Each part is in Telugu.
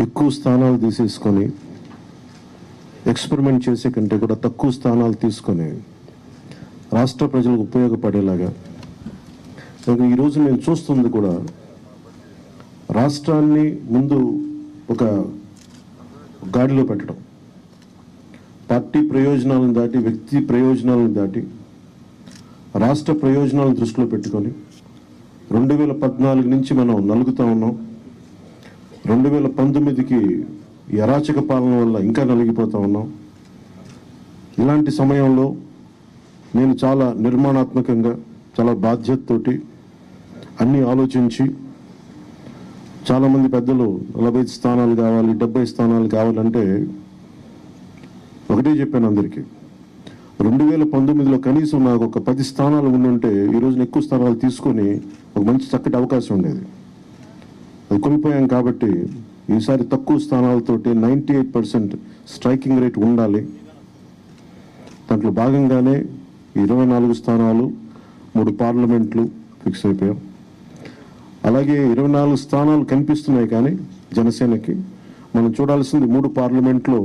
ఎక్కువ స్థానాలు తీసేసుకొని ఎక్స్పెరిమెంట్ చేసే కంటే కూడా తక్కువ స్థానాలు తీసుకొని రాష్ట్ర ప్రజలకు ఉపయోగపడేలాగా ఈరోజు నేను చూస్తుంది కూడా రాష్ట్రాన్ని ముందు ఒక గాడిలో పెట్టడం, పార్టీ ప్రయోజనాలను దాటి వ్యక్తి ప్రయోజనాలను దాటి రాష్ట్ర ప్రయోజనాలను దృష్టిలో పెట్టుకొని 2014 నుంచి మనం నలుగుతూ ఉన్నాం. 2019కి ఈ అరాచక పాలన వల్ల ఇంకా నలిగిపోతూ ఉన్నాం. ఇలాంటి సమయంలో నేను చాలా నిర్మాణాత్మకంగా, చాలా బాధ్యతతోటి అన్నీ ఆలోచించి, చాలామంది పెద్దలు 45 స్థానాలు కావాలి, 70 స్థానాలు కావాలంటే ఒకటే చెప్పాను అందరికీ, 2019లో కనీసం నాకు ఒక 10 స్థానాలు ఉండుంటే ఈరోజు ఎక్కువ స్థానాలు తీసుకొని ఒక మంచి చక్కటి అవకాశం ఉండేది. అది కోల్పోయాం కాబట్టి ఈసారి తక్కువ స్థానాలతోటి 98% స్ట్రైకింగ్ రేట్ ఉండాలి. దాంట్లో భాగంగానే 24 స్థానాలు, 3 పార్లమెంట్లు ఫిక్స్ అయిపోయాం. అలాగే 24 స్థానాలు కనిపిస్తున్నాయి, కానీ జనసేనకి మనం చూడాల్సింది 3 పార్లమెంట్లో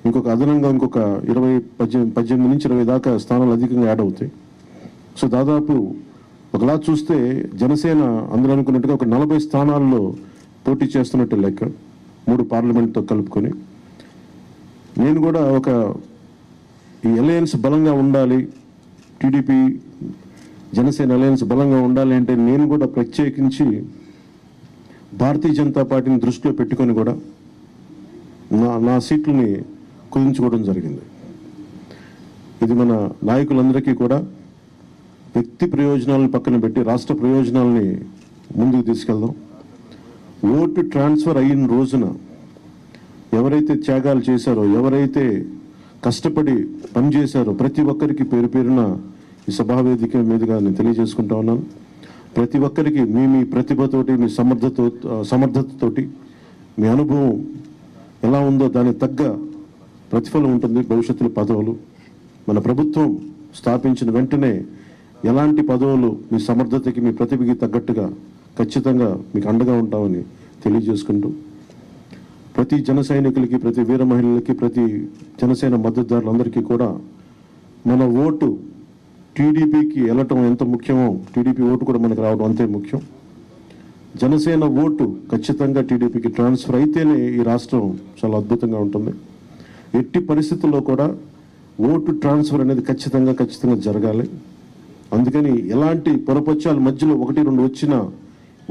ఇంకొక అదనంగా ఇంకొక 18 నుంచి 20 దాకా స్థానాలు అధికంగా యాడ్ అవుతాయి. సో దాదాపు ఒకలా చూస్తే జనసేన అందరూ అనుకున్నట్టుగా ఒక 40 స్థానాల్లో పోటీ చేస్తున్నట్టు లెక్క, 3 పార్లమెంట్తో కలుపుకొని. నేను కూడా ఈ అలయన్స్ బలంగా ఉండాలి, టీడీపీ జనసేన అలయన్స్ బలంగా ఉండాలి అంటే నేను కూడా ప్రత్యేకించి భారతీయ జనతా పార్టీని దృష్టిలో పెట్టుకొని కూడా నా సీట్లని కుదించుకోవడం జరిగింది. ఇది మన నాయకులందరికీ కూడా వ్యక్తి ప్రయోజనాలను పక్కన పెట్టి రాష్ట్ర ప్రయోజనాలని ముందుకు తీసుకెళ్దాం. ఓటు ట్రాన్స్ఫర్ అయిన రోజున ఎవరైతే త్యాగాలు చేశారో, ఎవరైతే కష్టపడి పనిచేశారో ప్రతి ఒక్కరికి పేరు పేరున ఈ సభావేదిక మీదుగా నేను తెలియజేసుకుంటా ఉన్నాను. ప్రతి ఒక్కరికి మీ ప్రతిభతోటి, మీ సమర్థతతోటి, మీ అనుభవం ఎలా ఉందో దానికి తగ్గ ప్రతిఫలం ఉంటుంది. భవిష్యత్తులో పదవులు మన ప్రభుత్వం స్థాపించిన వెంటనే ఎలాంటి పదవులు మీ సమర్థతకి, మీ ప్రతిభకి తగ్గట్టుగా ఖచ్చితంగా మీకు అండగా ఉంటామని తెలియజేసుకుంటూ, ప్రతి జన సైనికులకి, ప్రతి వీర మహిళలకి, ప్రతి జనసేన మద్దతుదారులందరికీ కూడా మన ఓటు టీడీపీకి వెళ్ళటం ఎంత ముఖ్యమో టీడీపీ ఓటు కూడా మనకు రావడం అంతే ముఖ్యం. జనసేన ఓటు ఖచ్చితంగా టీడీపీకి ట్రాన్స్ఫర్ అయితేనే ఈ రాష్ట్రం చాలా అద్భుతంగా ఉంటుంది. ఎట్టి పరిస్థితుల్లో కూడా ఓటు ట్రాన్స్ఫర్ అనేది ఖచ్చితంగా జరగాలి. అందుకని ఎలాంటి పొరపచ్చాల మధ్యలో 1-2 వచ్చిన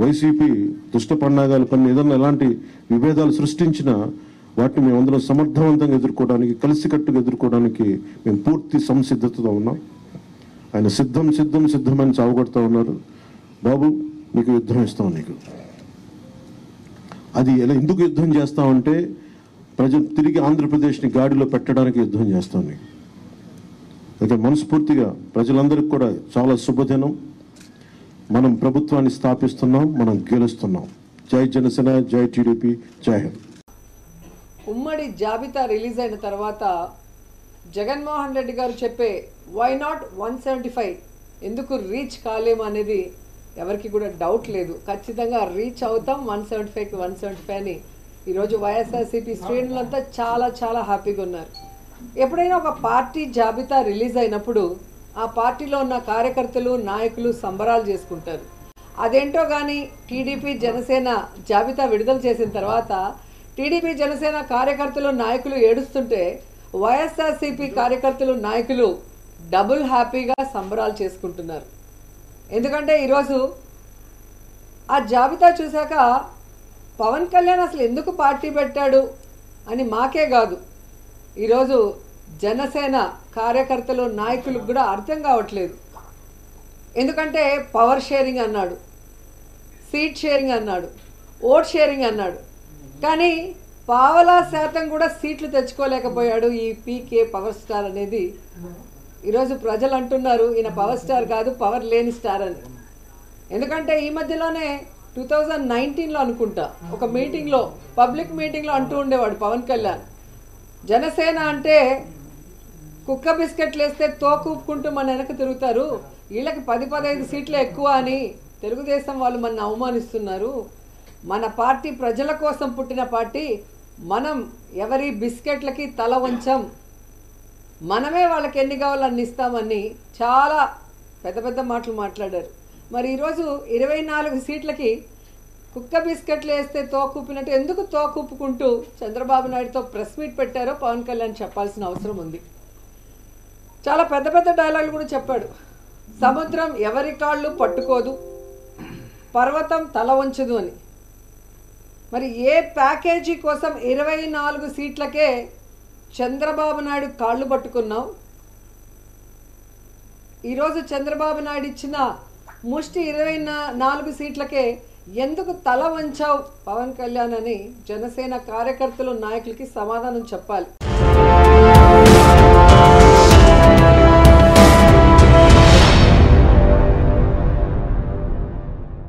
వైసీపీ దుష్ట పన్నాగాలు పని ఏదన్నా ఎలాంటి విభేదాలు సృష్టించినా వాటిని మేమందరం సమర్థవంతంగా ఎదుర్కోవడానికి, కలిసికట్టుగా ఎదుర్కోవడానికి మేము పూర్తి సంసిద్ధతతో ఉన్నాం. ఆయన సిద్ధమని చావగొడతా ఉన్నారు. బాబు నీకు యుద్ధం ఇస్తాం, నీకు అది ఎందుకు యుద్ధం చేస్తామంటే ప్రజలు తిరిగి ఆంధ్రప్రదేశ్ని గాడిలో పెట్టడానికి యుద్ధం చేస్తాం నీకు. అయితే మనస్ఫూర్తిగా ప్రజలందరికీ కూడా చాలా శుభదినం. మనం ప్రభుత్వాన్ని స్థాపిస్తున్నాం, మనం గెలుస్తున్నాం. జై జనసేన, జై టీడీపీ, జై హింద్. ఉమ్మడి జాబితా రిలీజ్ అయిన తర్వాత జగన్మోహన్ రెడ్డి గారు చెప్పే వై నాట్ 175 ఎందుకు రీచ్ కాలేము అనేది ఎవరికి కూడా డౌట్ లేదు. ఖచ్చితంగా రీచ్ అవుతాం 175కి 175 అని ఈరోజు వైఎస్ఆర్సీపీ శ్రేణులంతా చాలా హ్యాపీగా ఉన్నారు. ఎప్పుడైనా ఒక పార్టీ జాబితా రిలీజ్ అయినప్పుడు ఆ పార్టీలో ఉన్న కార్యకర్తలు, నాయకులు సంబరాలు చేసుకుంటారు. అదేంటో కానీ టీడీపీ జనసేన జాబితా విడుదల చేసిన తర్వాత టీడీపీ జనసేన కార్యకర్తలు, నాయకులు ఏడుస్తుంటే వైఎస్ఆర్సీపీ కార్యకర్తలు, నాయకులు డబుల్ హ్యాపీగా సంబరాలు చేసుకుంటున్నారు. ఎందుకంటే ఈరోజు ఆ జాబితా చూశాక పవన్ కళ్యాణ్ అసలు ఎందుకు పార్టీ పెట్టాడు అని మాకే కాదు, ఈరోజు జనసేన కార్యకర్తలు, నాయకులకు కూడా అర్థం కావట్లేదు. ఎందుకంటే పవర్ షేరింగ్ అన్నాడు, సీట్ షేరింగ్ అన్నాడు, ఓట్ షేరింగ్ అన్నాడు, కానీ 1% కూడా సీట్లు తెచ్చుకోలేకపోయాడు ఈ పీకే పవర్ స్టార్ అనేది. ఈరోజు ప్రజలు అంటున్నారు ఈయన పవర్ స్టార్ కాదు, పవర్ లేని స్టార్ అని. ఎందుకంటే ఈ మధ్యలోనే 2019లో అనుకుంటా ఒక మీటింగ్లో, పబ్లిక్ మీటింగ్లో అంటూ ఉండేవాడు పవన్ కళ్యాణ్, జనసేన అంటే కుక్క బిస్కెట్లు వేస్తే తోకూపుకుంటూ మన వెనక తిరుగుతారు, వీళ్ళకి 10-15 సీట్లు ఎక్కువ అని తెలుగుదేశం వాళ్ళు మన అవమానిస్తున్నారు, మన పార్టీ ప్రజల కోసం పుట్టిన పార్టీ. మనం ఎవరి బిస్కెట్లకి తల వంచం. మనమే వాళ్ళకి ఎన్ని కావాలో అన్ని ఇస్తామని చాలా పెద్ద పెద్ద మాటలు మాట్లాడారు. మరి ఈరోజు 24 సీట్లకి కుక్క బిస్కెట్లు వేస్తే తోకూపినట్టు ఎందుకు తోకూపుకుంటూ చంద్రబాబు నాయుడుతో ప్రెస్ మీట్ పెట్టారో పవన్ కళ్యాణ్ చెప్పాల్సిన అవసరం ఉంది. చాలా పెద్ద పెద్ద డైలాగులు కూడా చెప్పాడు. సముద్రం ఎవరి కాళ్ళు పట్టుకోదు, పర్వతం తల వంచదు అని. మరి ఏ ప్యాకేజీ కోసం 24 సీట్లకే చంద్రబాబు నాయుడు కాళ్ళు పట్టుకున్నావు? ఈరోజు చంద్రబాబు నాయుడు ఇచ్చిన ముష్టి 24 సీట్లకే ఎందుకు తల వంచావు పవన్ కళ్యాణ్ అని జనసేన కార్యకర్తలు నాయకులకి సమాధానం చెప్పాలి.